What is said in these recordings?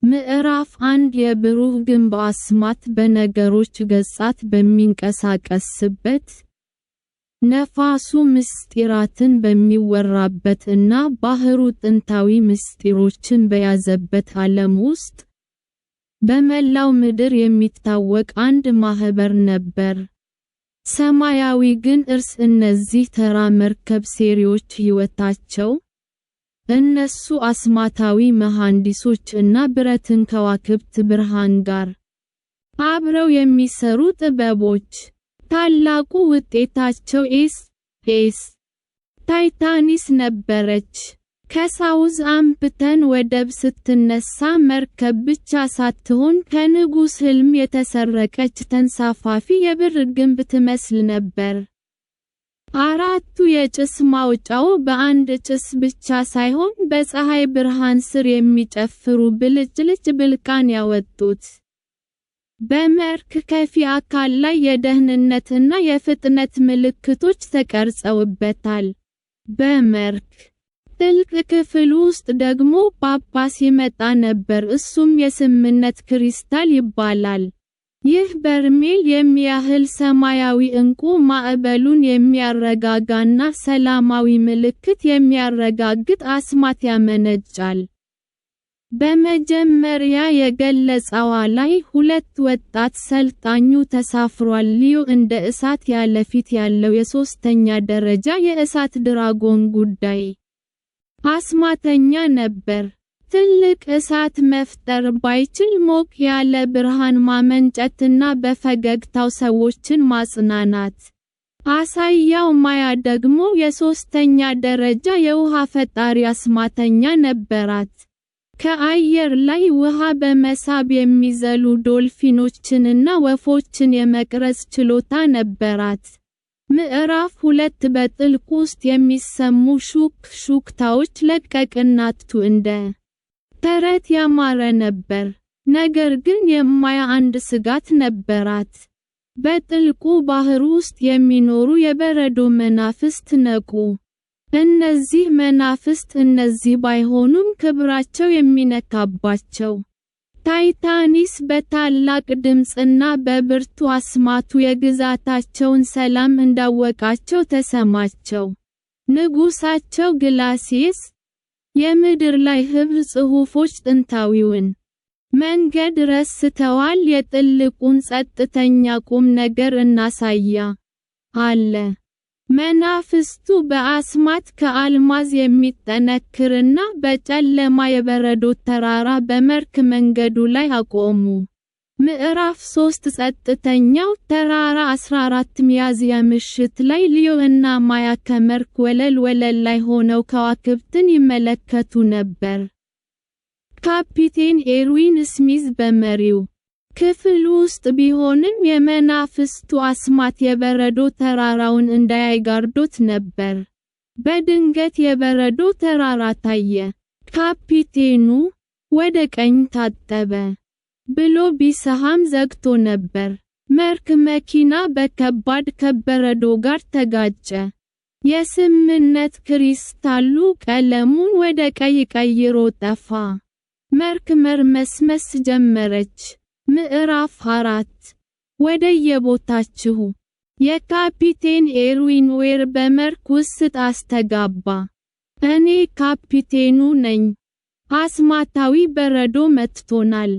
ምዕራፍ 1 የብሩህ ግንብ አስማት በነገሮች ገጻት በሚንቀሳቀስበት፣ ነፋሱ ምስጢራትን በሚወራበት እና ባህሩ ጥንታዊ ምስጢሮችን በያዘበት ዓለም ውስጥ በመላው ምድር የሚታወቅ አንድ ማህበር ነበር። ሰማያዊ ግን እነዚህ ተራ መርከብ ሴሪዎች ሕይወታቸው እነሱ አስማታዊ መሐንዲሶች እና ብረትን ከዋክብት ብርሃን ጋር አብረው የሚሰሩ ጥበቦች። ታላቁ ውጤታቸው ኤስ ታይታኒስ ነበረች። ከሳውዝ አምፕተን ወደብ ስትነሳ መርከብ ብቻ ሳትሆን ከንጉሥ ሕልም የተሰረቀች ተንሳፋፊ የብር ግንብ ትመስል ነበር። አራቱ የጭስ ማውጫው በአንድ ጭስ ብቻ ሳይሆን በፀሐይ ብርሃን ስር የሚጨፍሩ ብልጭልጭ ብልቃን ያወጡት። በመርከብ አካል ላይ የደህንነትና የፍጥነት ምልክቶች ተቀርጸውበታል። በመርከብ ጥልቅ ክፍል ውስጥ ደግሞ ጳጳስ ይመጣ ነበር፣ እሱም የስምነት ክሪስታል ይባላል። ይህ በርሜል የሚያህል ሰማያዊ ዕንቁ ማዕበሉን የሚያረጋጋና ሰላማዊ ምልክት የሚያረጋግጥ አስማት ያመነጫል። በመጀመሪያ የገለጸዋ ላይ ሁለት ወጣት ሰልጣኙ ተሳፍሯል። ሊዮ እንደ እሳት ያለ ፊት ያለው የሶስተኛ ደረጃ የእሳት ድራጎን ጉዳይ አስማተኛ ነበር። ትልቅ እሳት መፍጠር ባይችል ሞቅ ያለ ብርሃን ማመንጨትና በፈገግታው ሰዎችን ማጽናናት አሳያው። ማያ ደግሞ የሶስተኛ ደረጃ የውሃ ፈጣሪ አስማተኛ ነበራት። ከአየር ላይ ውሃ በመሳብ የሚዘሉ ዶልፊኖችንና ወፎችን የመቅረጽ ችሎታ ነበራት። ምዕራፍ 2 በጥልቅ ውስጥ የሚሰሙ ሹክታዎች ለቀቅናቱ እንደ ተረት ያማረ ነበር። ነገር ግን የማያ አንድ ስጋት ነበራት። በጥልቁ ባህር ውስጥ የሚኖሩ የበረዶ መናፍስት ነቁ። እነዚህ መናፍስት እነዚህ ባይሆኑም ክብራቸው የሚነካባቸው። ታይታኒስ በታላቅ ድምፅና በብርቱ አስማቱ የግዛታቸውን ሰላም እንዳወቃቸው ተሰማቸው። ንጉሳቸው ግላሲየስ የምድር ላይ ህብር ጽሑፎች ጥንታዊውን መንገድ ረስተዋል። የጥልቁን ጸጥተኛ ቁም ነገር እናሳያ አለ። መናፍስቱ በአስማት ከአልማዝ የሚጠነክርና በጨለማ የበረዶ ተራራ በመርከብ መንገዱ ላይ አቆሙ። ምዕራፍ 3 ጸጥተኛው ተራራ 14 ሚያዝያ ምሽት ላይ ሊዮ እና ማያ ከመርከብ ወለል ላይ ሆነው ከዋክብትን ይመለከቱ ነበር። ካፒቴን ኤርዊን ስሚዝ በመሪው ክፍል ውስጥ ቢሆንም የመናፍስቱ አስማት የበረዶ ተራራውን እንዳያይ ጋርዶት ነበር። በድንገት የበረዶ ተራራ ታየ። ካፒቴኑ ወደ ቀኝ ታጠበ ብሎ ቢሰሃም ዘግቶ ነበር። መርከብ መኪና በከባድ ከበረዶ ጋር ተጋጨ። የስምነት ክሪስታሉ ቀለሙን ወደ ቀይ ቀይሮ ጠፋ። መርከብ መርመስመስ ጀመረች። ምዕራፍ 4 ወደየቦታችሁ። የካፒቴን ኤርዊን ዌር በመርከብ ውስጥ አስተጋባ። እኔ ካፒቴኑ ነኝ። አስማታዊ በረዶ መትቶናል።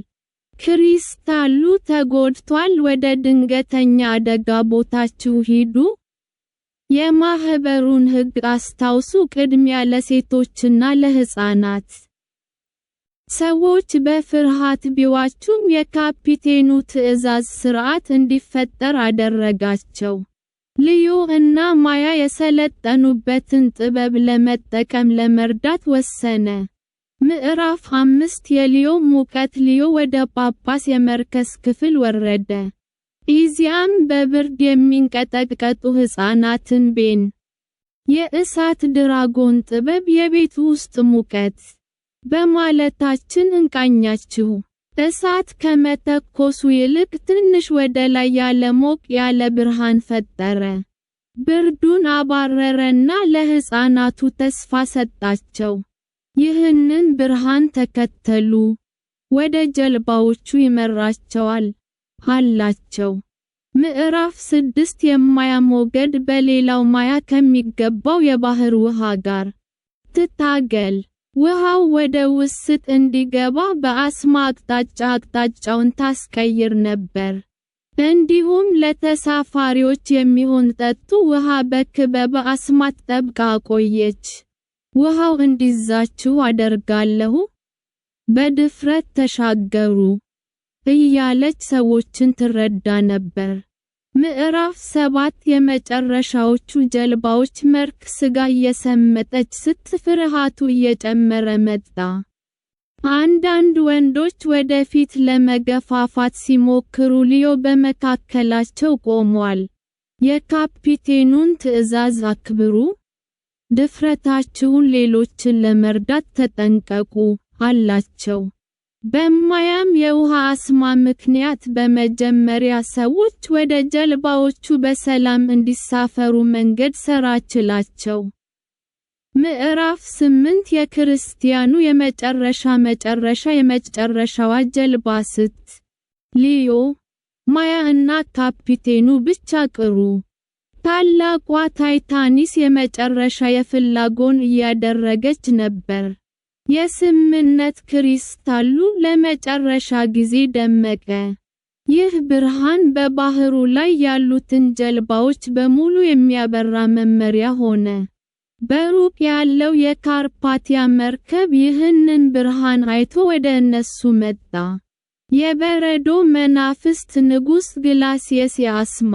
ክሪስታሉ ተጎድቷል። ወደ ድንገተኛ አደጋ ቦታችሁ ሂዱ። የማህበሩን ሕግ አስታውሱ። ቅድሚያ ለሴቶችና ለሕፃናት። ሰዎች በፍርሃት ቢዋቹም የካፒቴኑ ትዕዛዝ ሥርዓት እንዲፈጠር አደረጋቸው። ሊዮ እና ማያ የሰለጠኑበትን ጥበብ ለመጠቀም ለመርዳት ወሰነ። ምዕራፍ 5 የሊዮ ሙቀት። ሊዮ ወደ ጳጳስ የመርከስ ክፍል ወረደ። እዚያም በብርድ የሚንቀጠቀጡ ሕፃናትን የእሳት ድራጎን ጥበብ የቤት ውስጥ ሙቀት በማለታችን እንቃኛችሁ። እሳት ከመተኮሱ ይልቅ ትንሽ ወደ ላይ ያለ ሞቅ ያለ ብርሃን ፈጠረ። ብርዱን አባረረና ለሕፃናቱ ተስፋ ሰጣቸው። ይህንን ብርሃን ተከተሉ። ወደ ጀልባዎቹ ይመራቸዋል አላቸው። ምዕራፍ 6 የማያ ሞገድ በሌላው ማያ ከሚገባው የባህር ውሃ ጋር ትታገል። ውሃው ወደ ውስጥ እንዲገባ በአስማ አቅጣጫውን ታስቀይር ነበር። እንዲሁም ለተሳፋሪዎች የሚሆን ጠጡ ውሃ በክበበ አስማት ጠብቃ ቆየች። ውሃው እንዲዛችሁ አደርጋለሁ፣ በድፍረት ተሻገሩ እያለች ሰዎችን ትረዳ ነበር። ምዕራፍ 7 የመጨረሻዎቹ ጀልባዎች መርክ ስጋ እየሰመጠች ፍርሃቱ እየጨመረ መጣ። አንዳንድ ወንዶች ወደፊት ለመገፋፋት ሲሞክሩ ሊዮ በመካከላቸው ቆሟል። የካፒቴኑን ትዕዛዝ አክብሩ፣ ድፍረታችሁን ሌሎችን ለመርዳት ተጠንቀቁ አላቸው። በማያም የውሃ አስማ ምክንያት በመጀመሪያ ሰዎች ወደ ጀልባዎቹ በሰላም እንዲሳፈሩ መንገድ ሰራችላቸው። ምዕራፍ 8 የክርስቲያኑ የመጨረሻዋ ጀልባ ሊዮ፣ ማያ እና ካፒቴኑ ብቻ ቀሩ። ታላቋ ታይታኒስ የመጨረሻ የፍላጎን እያደረገች ነበር። የስምምነት ክሪስታሉ ለመጨረሻ ጊዜ ደመቀ። ይህ ብርሃን በባህሩ ላይ ያሉትን ጀልባዎች በሙሉ የሚያበራ መመሪያ ሆነ። በሩቅ ያለው የካርፓቲያ መርከብ ይህንን ብርሃን አይቶ ወደ እነሱ መጣ። የበረዶ መናፍስት ንጉሥ ግላሲየስ የአስማ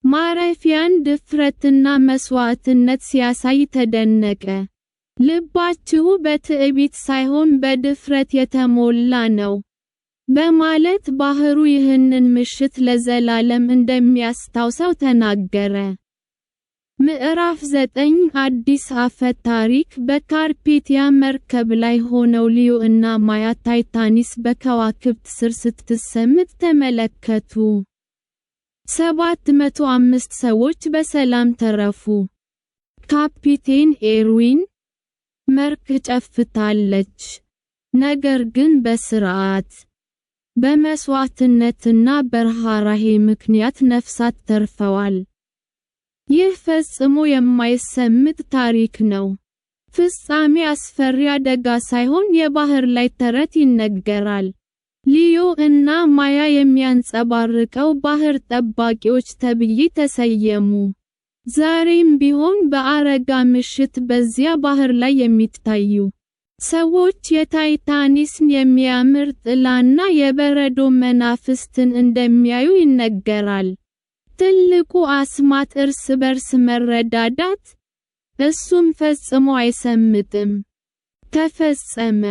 ማረፊያን ድፍረትና መስዋዕትነት ሲያሳይ ተደነቀ። ልባችሁ በትዕቢት ሳይሆን በድፍረት የተሞላ ነው በማለት ባህሩ ይህንን ምሽት ለዘላለም እንደሚያስታውሰው ተናገረ። ምዕራፍ 9 አዲስ አፈ ታሪክ በካርፔቲያ መርከብ ላይ ሆነው ሊዮ እና ማያ ታይታኒስ በከዋክብት ስር ስትሰምጥ ተመለከቱ። 705 ሰዎች በሰላም ተረፉ። ካፒቴን ኤርዊን መርክ ጨፍታለች፣ ነገር ግን በስርዓት በመስዋዕትነትና በርህራሄ ምክንያት ነፍሳት ተርፈዋል። ይህ ፈጽሞ የማይሰምጥ ታሪክ ነው። ፍጻሜ አስፈሪ አደጋ ሳይሆን የባህር ላይ ተረት ይነገራል። ሊዮ እና ማያ የሚያንጸባርቀው ባህር ጠባቂዎች ተብዬ ተሰየሙ። ዛሬም ቢሆን በአረጋ ምሽት በዚያ ባህር ላይ የሚታዩ ሰዎች የታይታኒስን የሚያምር ጥላና የበረዶ መናፍስትን እንደሚያዩ ይነገራል። ትልቁ አስማት እርስ በርስ መረዳዳት፣ እሱም ፈጽሞ አይሰምጥም። ተፈጸመ።